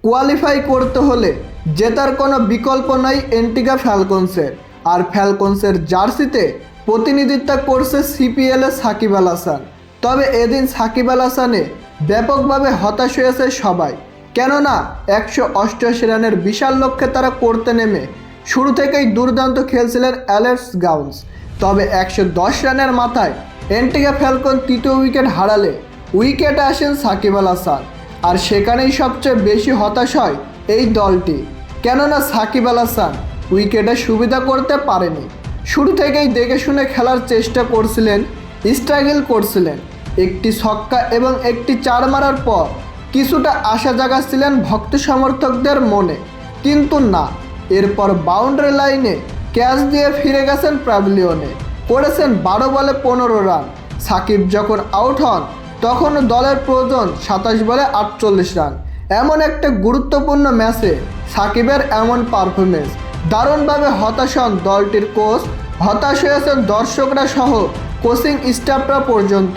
Qualify করতে হলে জেতার কোনো বিকল্প নাই অ্যান্টিগা ফ্যালকনসের। আর ফ্যালকনসের জার্সিতে প্রতিনিধিত্ব করছে সিপিএলের সাকিব আল হাসান। তবে এদিন সাকিব আল হাসানে ব্যাপকভাবে হতাশ হয়েছে সবাই, কেননা 188 রানের বিশাল লক্ষ্যে তারা করতে নেমে শুরু থেকেই দুর্দান্ত খেলছিলেন অ্যালেক্স গাউন্স। তবে 110 রানের মাথায় অ্যান্টিগা ফ্যালকন তৃতীয় উইকেট হারালে উইকেটে আসেন সাকিব আল হাসান। আর সেখানেই সবচেয়ে বেশি হতাশ হয় এই দলটি, কেননা সাকিব আল হাসান উইকেটে সুবিধা করতে পারেনি। শুরু থেকেই দেখে শুনে খেলার চেষ্টা করছিলেন, স্ট্রাগল করছিলেন। একটি ছক্কা এবং একটি 4 মারার পর কিছুটা আশা জাগাচ্ছিলেন ভক্ত সমর্থকদের মনে, কিন্তু না। এরপর বাউন্ডারি লাইনে ক্যাচ দিয়ে ফিরে গেছেন প্যাভিলিয়নে, করেছেন 12 বলে 15 রান। সাকিব যখন আউট হন তখনও দলের প্রয়োজন 27 বলে 48 রান। এমন একটা গুরুত্বপূর্ণ ম্যাচে সাকিবের এমন পারফরমেন্স দারুণভাবে হতাশ হন দলটির কোচ, হতাশ হয়েছেন দর্শকরা সহ কোচিং স্টাফরা পর্যন্ত।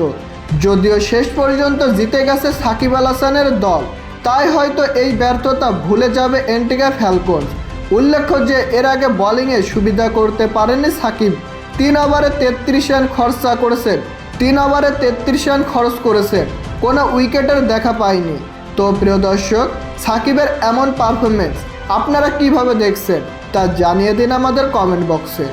যদিও শেষ পর্যন্ত জিতে গেছে সাকিব আল হাসানের দল, তাই হয়তো এই ব্যর্থতা ভুলে যাবে অ্যান্টিগা ফ্যালকনস। উল্লেখ্য যে এর আগে বোলিংয়ে সুবিধা করতে পারেননি সাকিব। 3 ওভারে 33 রান খরচা করেছেন, 3 ওভারে 33 রান খরচ করেছেন, কোনো উইকেটের দেখা পায়নি। তো প্রিয় দর্শক, সাকিবের এমন পারফরমেন্স আপনারা কিভাবে দেখছেন তা জানিয়ে দিন আমাদের কমেন্ট বক্সে।